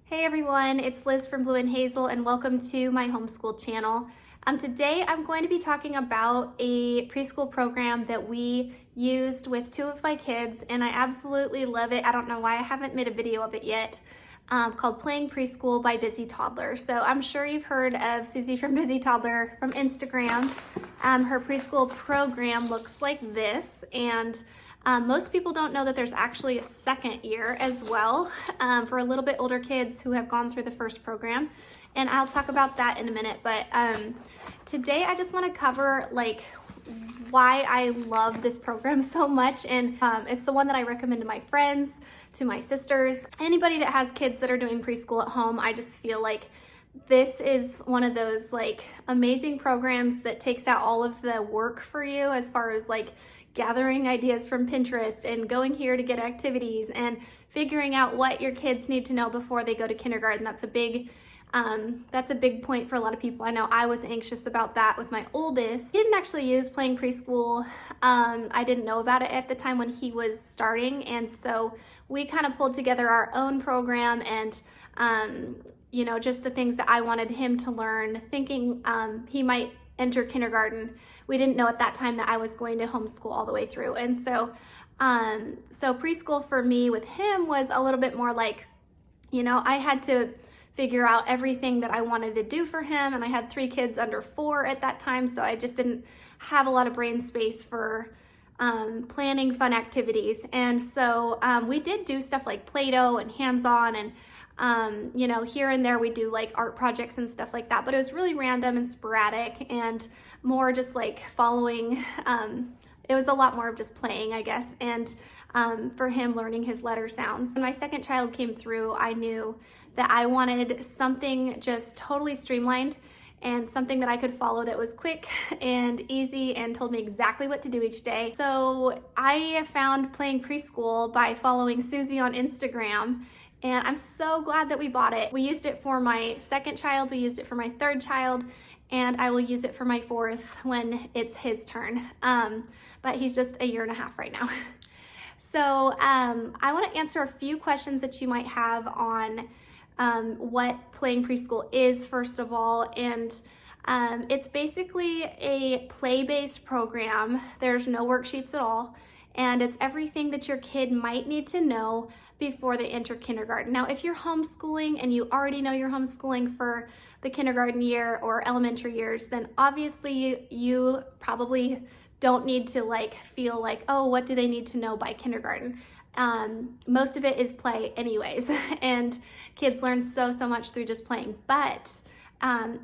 Hey everyone, it's Liz from Blue and Hazel and welcome to my homeschool channel. Today I'm going to be talking about a preschool program that we used with two of my kids and I absolutely love it. I don't know why I haven't made a video of it yet, called Playing Preschool by Busy Toddler. So I'm sure you've heard of Susie from Busy Toddler from Instagram. Her preschool program looks like this, and most people don't know that there's actually a second year as well for a little bit older kids who have gone through the first program, and I'll talk about that in a minute. But today I just want to cover why I love this program so much, and it's the one that I recommend to my friends, to my sisters, anybody that has kids that are doing preschool at home. I just feel like this is one of those amazing programs that takes out all of the work for you as far as gathering ideas from Pinterest and going here to get activities and figuring out what your kids need to know before they go to kindergarten. That's a big point for a lot of people. I know I was anxious about that with my oldest. I didn't actually use Playing Preschool. I didn't know about it at the time when he was starting, and so we kind of pulled together our own program and just the things that I wanted him to learn, thinking he might enter kindergarten. We didn't know at that time that I was going to homeschool all the way through. And so preschool for me with him was a little bit more I had to figure out everything that I wanted to do for him. And I had 3 kids under 4 at that time. So I just didn't have a lot of brain space for planning fun activities. And so we did do stuff like Play-Doh and hands-on, and here and there we do art projects and stuff like that, but it was really random and sporadic and more just following. It was a lot more of just playing, I guess, and for him learning his letter sounds. When my second child came through, I knew that I wanted something just totally streamlined and something that I could follow that was quick and easy and told me exactly what to do each day. So I found Playing Preschool by following Susie on Instagram, and I'm so glad that we bought it. We used it for my second child, we used it for my third child, and I will use it for my fourth when it's his turn. But he's just a year and a half right now. So I want to answer a few questions that you might have on what Playing Preschool is, first of all. And it's basically a play-based program. There's no worksheets at all. And it's everything that your kid might need to know before they enter kindergarten. Now, if you're homeschooling and you already know you're homeschooling for the kindergarten year or elementary years, then obviously you probably don't need to feel oh, what do they need to know by kindergarten? Most of it is play anyways, and kids learn so much through just playing. But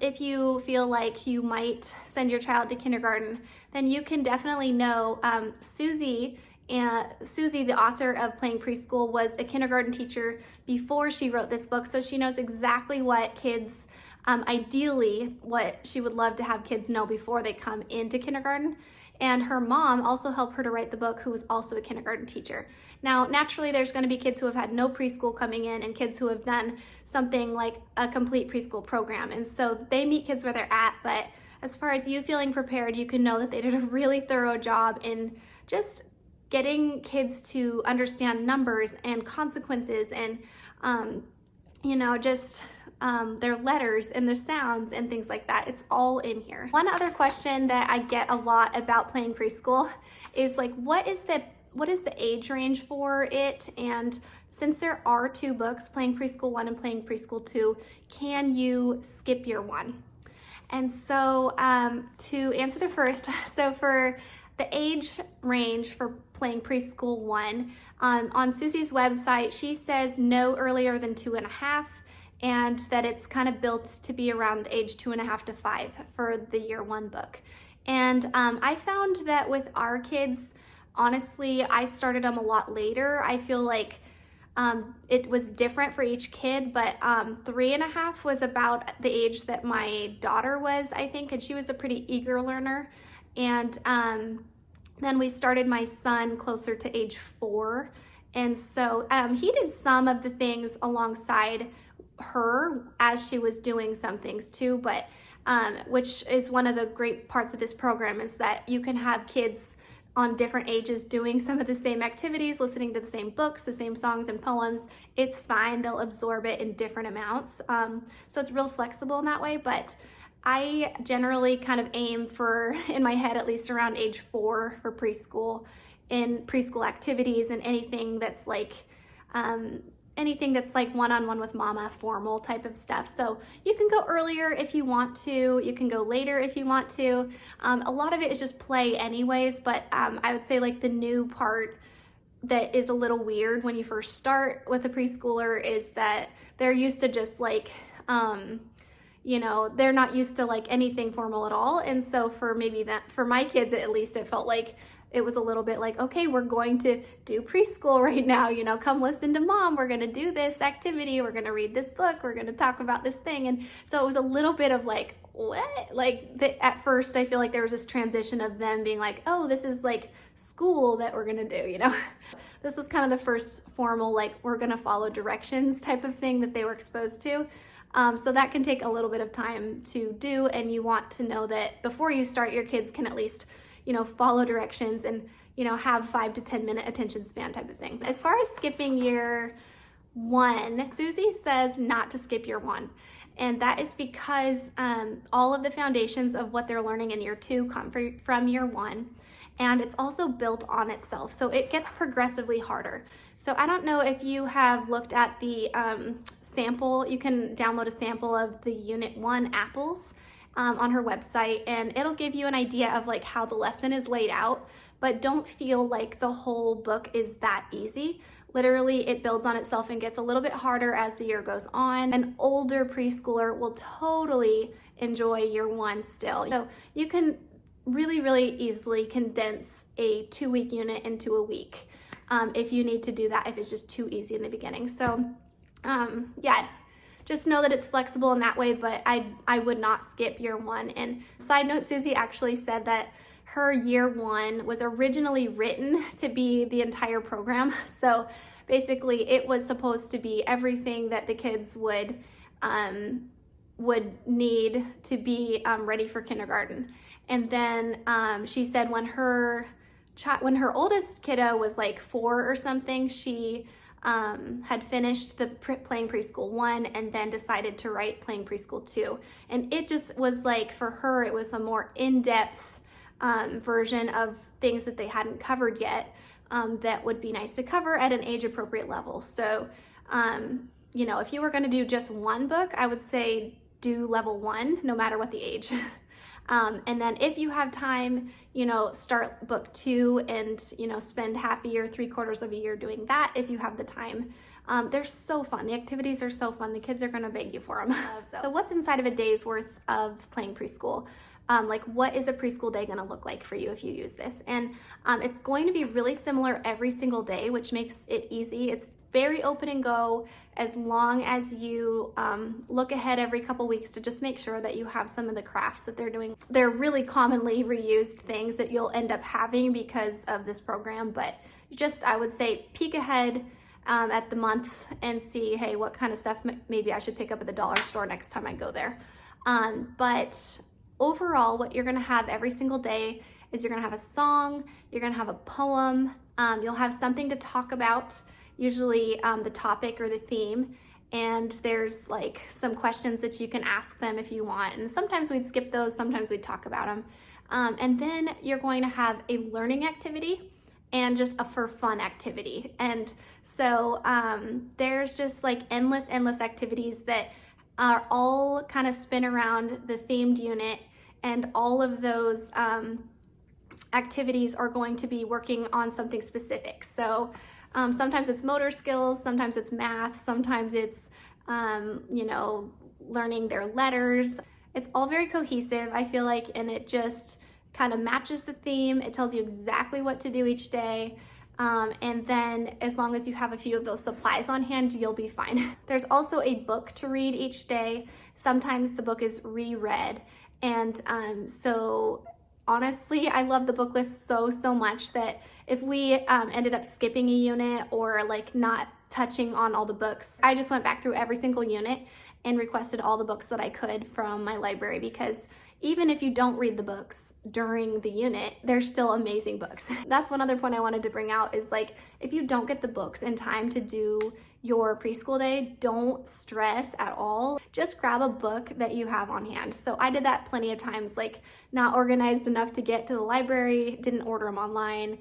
if you feel like you might send your child to kindergarten, then you can definitely know Susie, the author of Playing Preschool, was a kindergarten teacher before she wrote this book, so she knows exactly what kids, ideally, what she would love to have kids know before they come into kindergarten. And her mom also helped her to write the book, who was also a kindergarten teacher. Now, naturally, there's going to be kids who have had no preschool coming in and kids who have done something like a complete preschool program. And so they meet kids where they're at. But as far as you feeling prepared, you can know that they did a really thorough job in just getting kids to understand numbers and consequences and, their letters and the sounds and things like that. It's all in here. One other question that I get a lot about Playing Preschool is what is the age range for it? And since there are 2 books, Playing Preschool 1 and Playing Preschool 2, can you skip year 1? And so to answer the first, so for the age range for Playing Preschool 1, on Susie's website, she says no earlier than 2.5, and that it's kind of built to be around age 2.5 to 5 for the year 1 book. And I found that with our kids, honestly, I started them a lot later. I feel like it was different for each kid, but 3.5 was about the age that my daughter was, I think, and she was a pretty eager learner. And then we started my son closer to age 4. And so he did some of the things alongside her as she was doing some things too, but which is one of the great parts of this program, is that you can have kids on different ages doing some of the same activities, listening to the same books, the same songs and poems, it's fine. They'll absorb it in different amounts. So it's real flexible in that way, but I generally kind of aim for, in my head, at least around age 4 for preschool, in preschool activities and anything that's like one-on-one with mama, formal type of stuff. So you can go earlier if you want to, you can go later if you want to. A lot of it is just play anyways, but I would say like the new part that is a little weird when you first start with a preschooler is that they're used to just like, they're not used to like anything formal at all. And so for my kids at least, it felt like it was a little bit like, okay, we're going to do preschool right now, come listen to mom, we're gonna do this activity, we're gonna read this book, we're gonna talk about this thing. And so it was a little bit of like, what? At first I feel like there was this transition of them being like, oh, this is like school that we're gonna do, This was kind of the first formal, like, we're gonna follow directions type of thing that they were exposed to. So that can take a little bit of time to do, and you want to know that before you start, your kids can at least follow directions and, have 5 to 10 minute attention span type of thing. As far as skipping year 1, Susie says not to skip year 1. And that is because all of the foundations of what they're learning in year 2 come from year 1. And it's also built on itself. So it gets progressively harder. So I don't know if you have looked at the sample. You can download a sample of the Unit 1 apples on her website, and it'll give you an idea of like how the lesson is laid out, but don't feel like the whole book is that easy. Literally, it builds on itself and gets a little bit harder as the year goes on. An older preschooler will totally enjoy year 1 still. So you can really, really easily condense a 2-week unit into a week if you need to do that, if it's just too easy in the beginning. So yeah, just know that it's flexible in that way, but I would not skip year 1. And side note, Susie actually said that her year 1 was originally written to be the entire program. So basically it was supposed to be everything that the kids would need to be ready for kindergarten. And then she said when her oldest kiddo was like 4 or something, she had finished the playing preschool 1 and then decided to write playing preschool 2. And it just was like, for her, it was a more in-depth version of things that they hadn't covered yet that would be nice to cover at an age-appropriate level. So, if you were going to do just one book, I would say do level 1, no matter what the age. And then if you have time, start book 2 and, spend half a year, 3/4 of a year doing that if you have the time. They're so fun. The activities are so fun. The kids are going to beg you for them. So what's inside of a day's worth of playing preschool? What is a preschool day going to look like for you if you use this? And it's going to be really similar every single day, which makes it easy. It's very open and go, as long as you look ahead every couple weeks to just make sure that you have some of the crafts that they're doing. They're really commonly reused things that you'll end up having because of this program, but just, I would say, peek ahead at the month and see, hey, what kind of stuff maybe I should pick up at the dollar store next time I go there. But overall, what you're gonna have every single day is you're gonna have a song, you're gonna have a poem, you'll have something to talk about, usually the topic or the theme, and there's like some questions that you can ask them if you want. And sometimes we'd skip those, sometimes we'd talk about them. And then you're going to have a learning activity and just a for fun activity. And so there's just like endless activities that are all kind of spin around the themed unit, and all of those activities are going to be working on something specific. So sometimes it's motor skills, sometimes it's math, sometimes it's, learning their letters. It's all very cohesive, I feel like, and it just kind of matches the theme. It tells you exactly what to do each day. And then as long as you have a few of those supplies on hand, you'll be fine. There's also a book to read each day. Sometimes the book is reread. And so honestly, I love the book list so much that if we ended up skipping a unit or like not touching on all the books, I just went back through every single unit and requested all the books that I could from my library, because even if you don't read the books during the unit, they're still amazing books. That's one other point I wanted to bring out is like, if you don't get the books in time to do your preschool day, don't stress at all. Just grab a book that you have on hand. So I did that plenty of times, like not organized enough to get to the library, didn't order them online.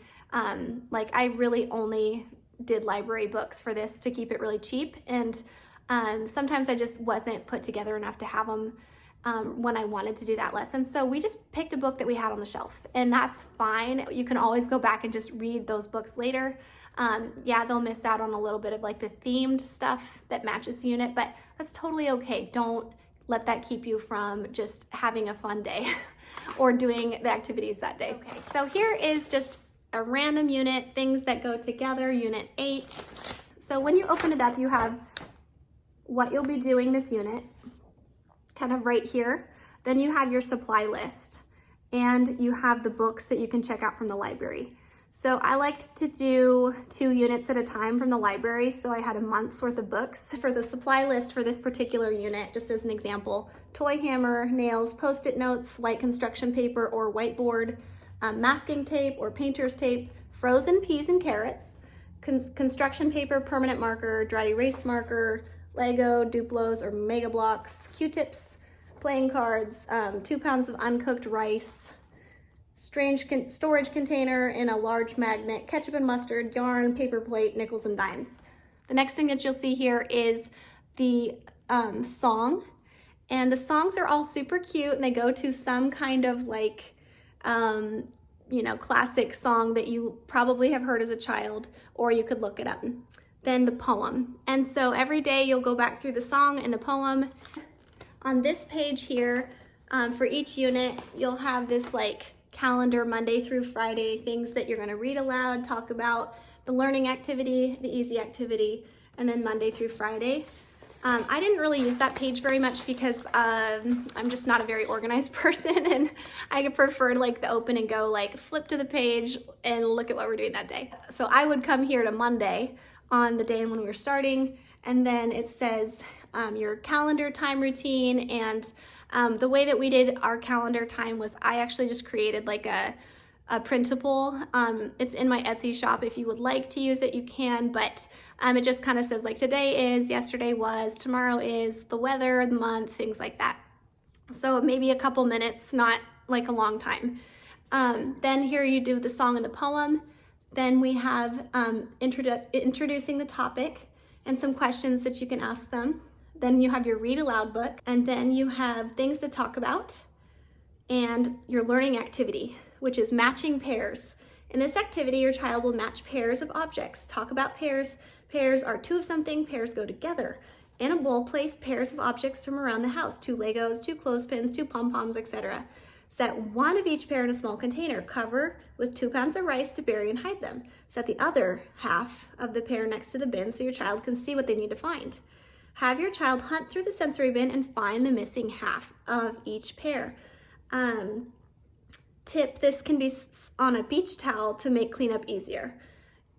Like I really only did library books for this to keep it really cheap. And sometimes I just wasn't put together enough to have them when I wanted to do that lesson. So we just picked a book that we had on the shelf, and that's fine. You can always go back and just read those books later. Yeah, they'll miss out on a little bit of like the themed stuff that matches the unit, but that's totally okay. Don't let that keep you from just having a fun day or doing the activities that day. Okay, so here is just a random unit, things that go together, unit 8. So when you open it up, you have what you'll be doing this unit, kind of right here. Then you have your supply list, and you have the books that you can check out from the library. So I liked to do 2 units at a time from the library, so I had a month's worth of books. For the supply list for this particular unit, just as an example, toy hammer, nails, post-it notes, white construction paper or whiteboard, masking tape or painter's tape, frozen peas and carrots, construction paper, permanent marker, dry erase marker, Lego, Duplos or Mega Blocks, Q-tips, playing cards, 2 pounds of uncooked rice, storage container in a large magnet, ketchup and mustard, yarn, paper plate, nickels and dimes. The next thing that you'll see here is the song, and the songs are all super cute, and they go to some kind of like, you know, classic song that you probably have heard as a child, or you could look it up. Then the poem. And so every day you'll go back through the song and the poem. On this page here, for each unit, you'll have this like calendar, Monday through Friday, things that you're gonna read aloud, talk about, the learning activity, the easy activity, and then Monday through Friday. I didn't really use that page very much because I'm just not a very organized person, and I preferred like the open and go, like flip to the page and look at what we're doing that day. So I would come here to Monday on the day when we were starting, and then it says your calendar time routine. And the way that we did our calendar time was I actually just created like a printable. It's in my Etsy shop. If you would like to use it, you can, but it just kind of says like today is, yesterday was, tomorrow is, the weather, the month, things like that. So maybe a couple minutes, not like a long time. Then here you do the song and the poem. Then we have introducing the topic and some questions that you can ask them. Then you have your read aloud book, and then you have things to talk about and your learning activity, which is matching pairs. In this activity, your child will match pairs of objects. Talk about pairs. Pairs are 2 of something, pairs go together. In a bowl, place pairs of objects from around the house, 2 Legos, 2 clothespins, 2 pom-poms, etc. Set 1 of each pair in a small container. Cover with 2 pounds of rice to bury and hide them. Set the other half of the pair next to the bin so your child can see what they need to find. Have your child hunt through the sensory bin and find the missing half of each pair. Tip, this can be on a beach towel to make cleanup easier.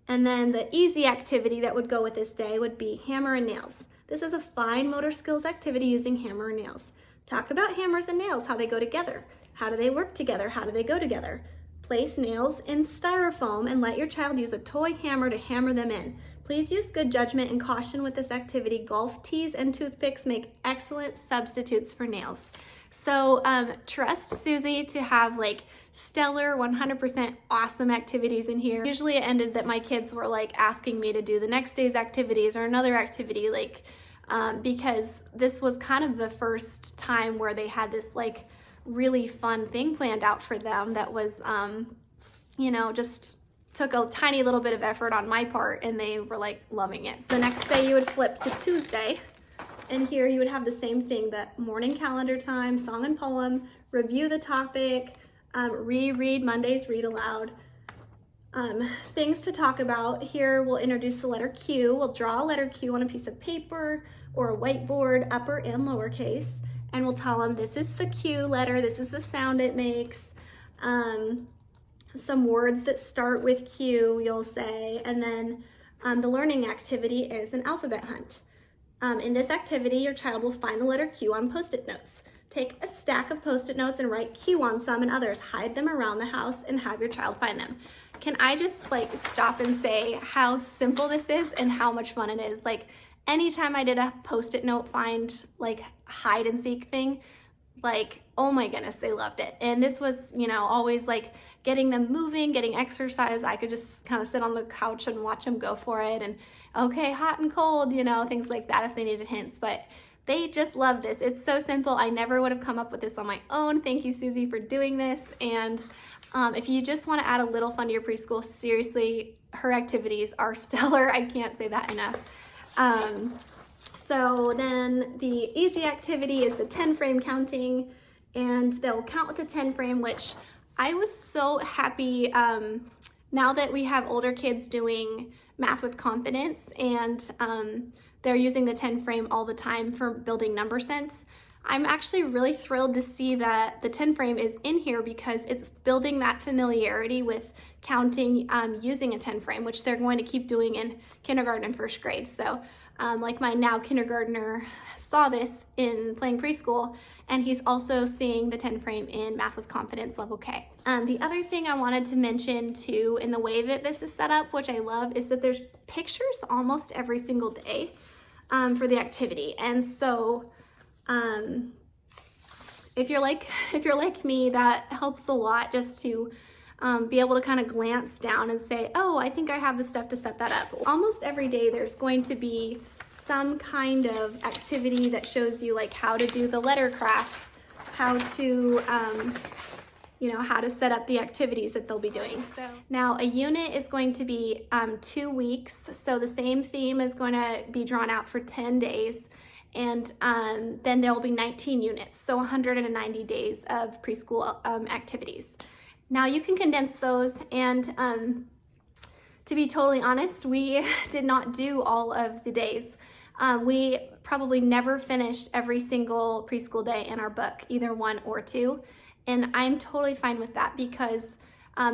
And then the easy activity that would go with this day would be hammer and nails. This is a fine motor skills activity using hammer and nails. Talk about hammers and nails, how they go together. How do they work together? How do they go together? Place nails in styrofoam and let your child use a toy hammer to hammer them in. Please use good judgment and caution with this activity. Golf tees and toothpicks make excellent substitutes for nails. So trust Susie to have like stellar 100% awesome activities in here. Usually it ended that my kids were like asking me to do the next day's activities or another activity, like because this was kind of the first time where they had this like really fun thing planned out for them that was, you know, just took a tiny little bit of effort on my part, and they were like loving it. So the next day you would flip to Tuesday, and here you would have the same thing, that morning calendar time, song and poem, review the topic, reread Monday's read aloud. Things to talk about. Here we'll introduce the letter Q. We'll draw a letter Q on a piece of paper or a whiteboard, upper and lowercase, and we'll tell them this is the Q letter, this is the sound it makes. Some words that start with Q you'll say, and then the learning activity is an alphabet hunt. In this activity, your child will find the letter Q on Post-it notes. Take a stack of Post-it notes and write Q on some and others. Hide them around the house and have your child find them. Can I just like stop and say how simple this is and how much fun it is? Like anytime I did a Post-it note find, like hide and seek thing, like, oh my goodness, they loved it. And this was, you know, always like getting them moving, getting exercise. I could just kind of sit on the couch and watch them go for it. And okay, hot and cold, you know, things like that if they needed hints. But they just love this. It's so simple. I never would have come up with this on my own. Thank you, Susie, for doing this. And if you just want to add a little fun to your preschool, seriously, her activities are stellar. I can't say that enough. So then the easy activity is the 10 frame counting, and they'll count with the 10 frame, which I was so happy now that we have older kids doing math with confidence, and they're using the 10 frame all the time for building number sense. I'm actually really thrilled to see that the 10 frame is in here because it's building that familiarity with counting using a 10 frame, which they're going to keep doing in kindergarten and first grade. So like my now kindergartner saw this in playing preschool, and he's also seeing the 10 frame in Math with Confidence level K. The other thing I wanted to mention too in the way that this is set up, which I love, is that there's pictures almost every single day for the activity. And so if you're like me, that helps a lot just to be able to kind of glance down and say, oh, I think I have the stuff to set that up. Almost every day there's going to be some kind of activity that shows you like how to do the letter craft, how to how to set up the activities that they'll be doing. So now a unit is going to be 2 weeks. So the same theme is going to be drawn out for 10 days. And then there will be 19 units, so 190 days of preschool activities. Now you can condense those, and to be totally honest, we did not do all of the days. We probably never finished every single preschool day in our book, either 1 or 2, and I'm totally fine with that because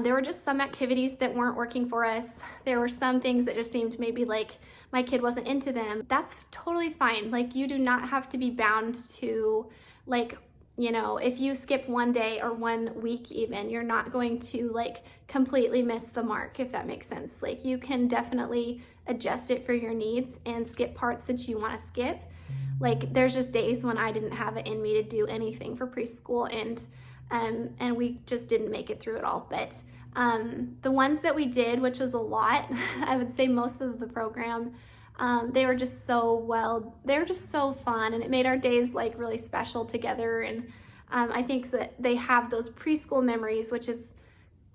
there were just some activities that weren't working for us. There were some things that just seemed maybe like my kid wasn't into them. That's totally fine. Like, you do not have to be bound to, like, you know, if you skip one day or 1 week even, you're not going to like completely miss the mark, if that makes sense. Like, you can definitely adjust it for your needs and skip parts that you want to skip. Like, there's just days when I didn't have it in me to do anything for preschool, and we just didn't make it through it all. But the ones that we did, which was a lot, I would say most of the program, they were just so fun, and it made our days like really special together. And I think that they have those preschool memories, which is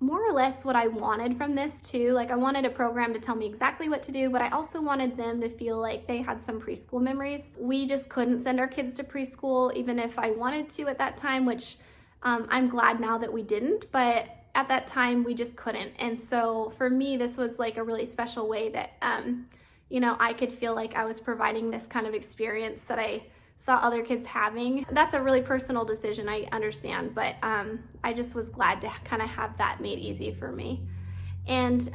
more or less what I wanted from this too. Like, I wanted a program to tell me exactly what to do, but I also wanted them to feel like they had some preschool memories. We just couldn't send our kids to preschool, even if I wanted to at that time, which I'm glad now that we didn't, but at that time we just couldn't. And so for me, this was like a really special way that, I could feel like I was providing this kind of experience that I saw other kids having. That's a really personal decision, I understand, but I just was glad to kind of have that made easy for me. And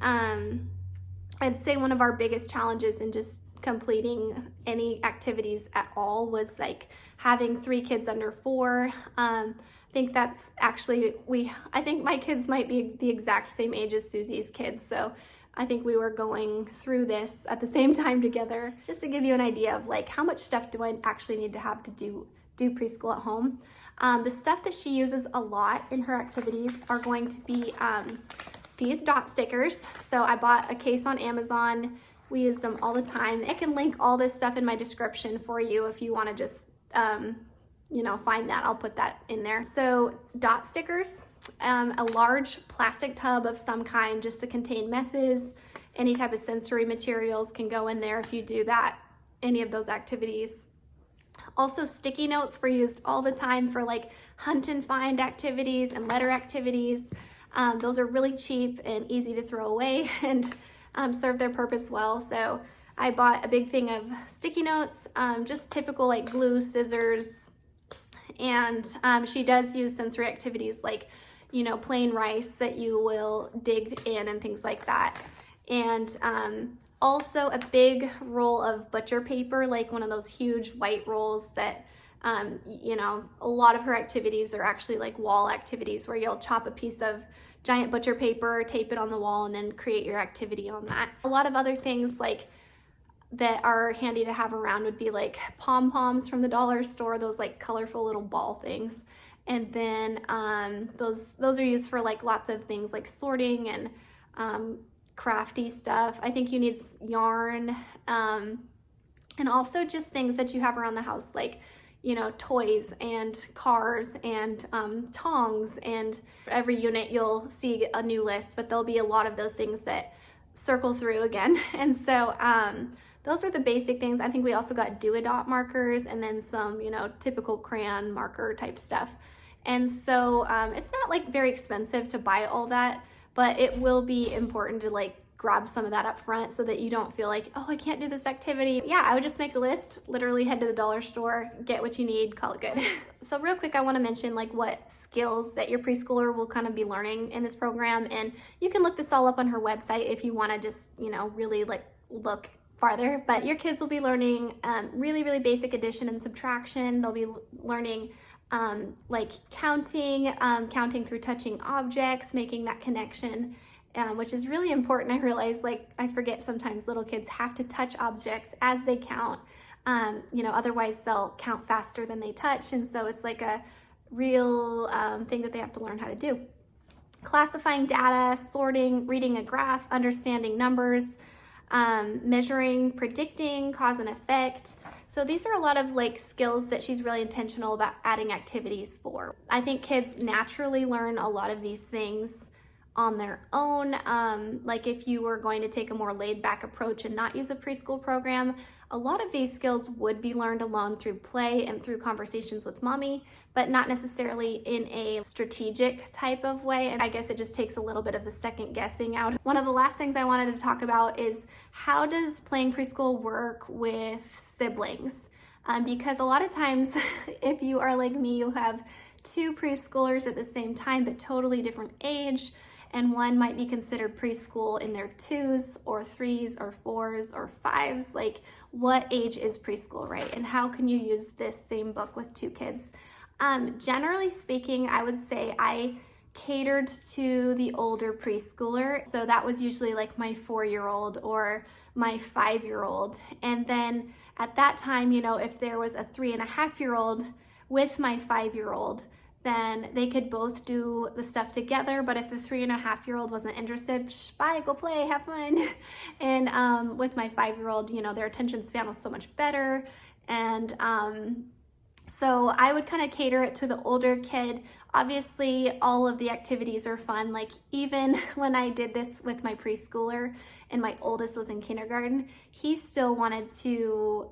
I'd say one of our biggest challenges in just completing any activities at all was like having 3 kids under 4. I think that's actually, I think my kids might be the exact same age as Susie's kids, so I think we were going through this at the same time together. Just to give you an idea of like how much stuff do I actually need to have to do preschool at home. The stuff that she uses a lot in her activities are going to be these dot stickers. So I bought a case on Amazon. We used them all the time. I can link all this stuff in my description for you if you want to just find that. I'll put that in there. So dot stickers, a large plastic tub of some kind just to contain messes, any type of sensory materials can go in there if you do that, any of those activities. Also, sticky notes were used all the time for like hunt and find activities and letter activities. Those are really cheap and easy to throw away and serve their purpose well. So I bought a big thing of sticky notes, just typical like glue, scissors, and she does use sensory activities like, plain rice that you will dig in and things like that. And also a big roll of butcher paper, like one of those huge white rolls that You know, a lot of her activities are actually like wall activities where you'll chop a piece of giant butcher paper, tape it on the wall, and then create your activity on that. A lot of other things like that are handy to have around would be like pom-poms from the dollar store, those like colorful little ball things. And then those are used for like lots of things like sorting and crafty stuff. I think you need yarn, and also just things that you have around the house, like, you know, toys and cars and tongs. And every unit you'll see a new list, but there'll be a lot of those things that circle through again. And so those were the basic things. I think we also got do-a-dot markers and then some, you know, typical crayon marker type stuff. And so it's not like very expensive to buy all that, but it will be important to like grab some of that up front so that you don't feel like, oh, I can't do this activity. Yeah, I would just make a list, literally head to the dollar store, get what you need, call it good. So real quick, I want to mention like what skills that your preschooler will kind of be learning in this program. And you can look this all up on her website if you want to just, you know, really like look farther. But your kids will be learning really, really basic addition and subtraction. They'll be learning like counting, counting through touching objects, making that connection. Which is really important. I realize, like, I forget sometimes little kids have to touch objects as they count, you know, otherwise they'll count faster than they touch. And so it's like a real thing that they have to learn how to do. Classifying data, sorting, reading a graph, understanding numbers, measuring, predicting, cause and effect. So these are a lot of like skills that she's really intentional about adding activities for. I think kids naturally learn a lot of these things on their own. Like if you were going to take a more laid back approach and not use a preschool program, a lot of these skills would be learned alone through play and through conversations with mommy, but not necessarily in a strategic type of way. And I guess it just takes a little bit of the second guessing out. One of the last things I wanted to talk about is how does playing preschool work with siblings? Because a lot of times, if you are like me, you have two preschoolers at the same time, but totally different age. And one might be considered preschool in their 2s or 3s or 4s or 5s. Like, what age is preschool, right? And how can you use this same book with two kids? Generally speaking, I would say I catered to the older preschooler. So that was usually like my 4-year-old or my 5-year-old. And then at that time, you know, if there was a 3.5-year-old with my 5-year-old, then they could both do the stuff together. But if the 3.5-year-old wasn't interested, bye, go play, have fun. And with my 5-year-old, you know, their attention span was so much better. And so I would kind of cater it to the older kid. Obviously, all of the activities are fun. Like even when I did this with my preschooler and my oldest was in kindergarten, he still wanted to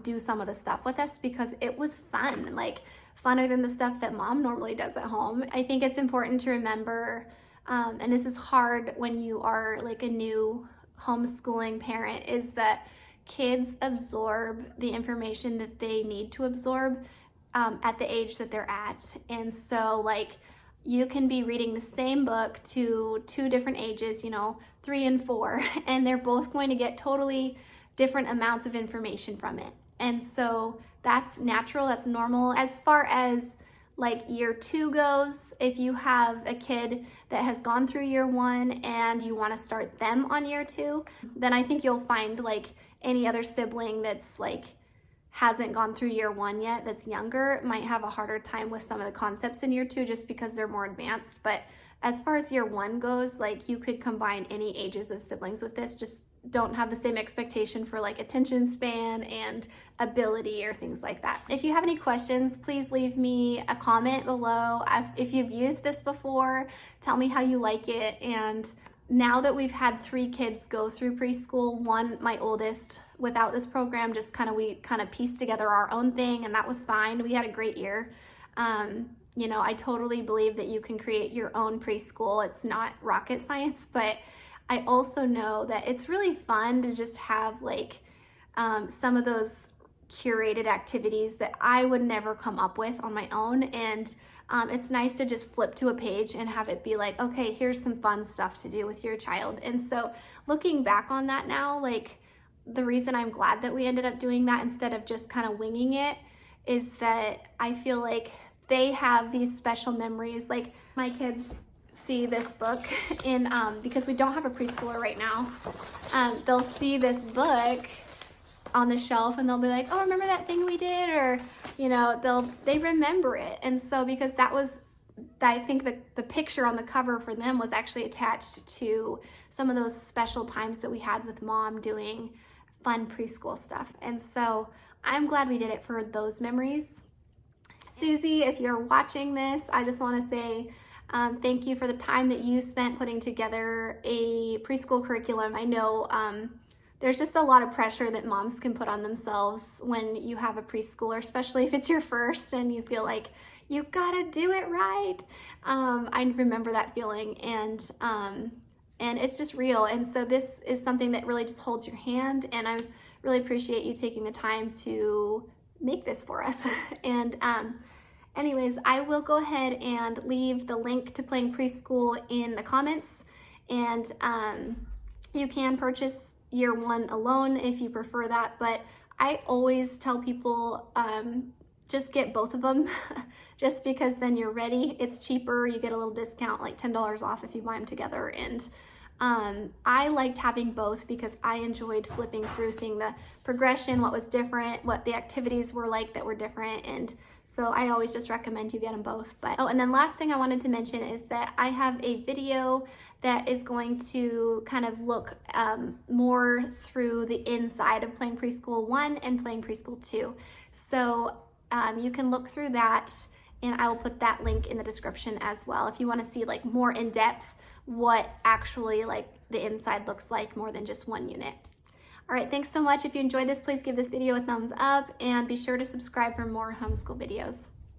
do some of the stuff with us because it was fun. Like, funner than the stuff that mom normally does at home. I think it's important to remember, and this is hard when you are like a new homeschooling parent, is that kids absorb the information that they need to absorb at the age that they're at. And so like you can be reading the same book to two different ages, you know, 3 and 4, and they're both going to get totally different amounts of information from it. And so that's natural, that's normal. As far as like year 2 goes, if you have a kid that has gone through year 1 and you want to start them on year 2, then I think you'll find like any other sibling that's like hasn't gone through year 1 yet, that's younger, might have a harder time with some of the concepts in year 2 just because they're more advanced. But as far as year 1 goes, like you could combine any ages of siblings with this. Just don't have the same expectation for like attention span and ability or things like that. If you have any questions, please leave me a comment below. If you've used this before, tell me how you like it. And now that we've had 3 kids go through preschool, one, my oldest, without this program, we kind of pieced together our own thing, and that was fine. We had a great year. You know, I totally believe that you can create your own preschool. It's not rocket science, but I also know that it's really fun to just have like some of those curated activities that I would never come up with on my own. And it's nice to just flip to a page and have it be like, okay, here's some fun stuff to do with your child. And so looking back on that now, like the reason I'm glad that we ended up doing that instead of just kind of winging it is that I feel like they have these special memories. Like my kids see this book in, because we don't have a preschooler right now, they'll see this book on the shelf and they'll be like, oh, remember that thing we did? Or, you know, they remember it. And so because that was, I think the picture on the cover for them was actually attached to some of those special times that we had with Mom doing fun preschool stuff. And so I'm glad we did it for those memories. Susie, if you're watching this, I just want to say thank you for the time that you spent putting together a preschool curriculum. I know there's just a lot of pressure that moms can put on themselves when you have a preschooler, especially if it's your first and you feel like you gotta do it right. I remember that feeling, and it's just real. And so this is something that really just holds your hand, and I really appreciate you taking the time to make this for us. And anyways, I will go ahead and leave the link to Playing Preschool in the comments, and you can purchase year 1 alone if you prefer that, but I always tell people just get both of them just because then you're ready. It's cheaper, you get a little discount, like $10 off if you buy them together. And I liked having both because I enjoyed flipping through, seeing the progression, what was different, what the activities were like that were different. And so I always just recommend you get them both. But oh, and then last thing I wanted to mention is that I have a video that is going to kind of look more through the inside of Playing Preschool 1 and Playing Preschool 2. So you can look through that, and I will put that link in the description as well if you want to see like more in depth what actually like the inside looks like more than just one unit. All right, thanks so much. If you enjoyed this, please give this video a thumbs up and be sure to subscribe for more homeschool videos.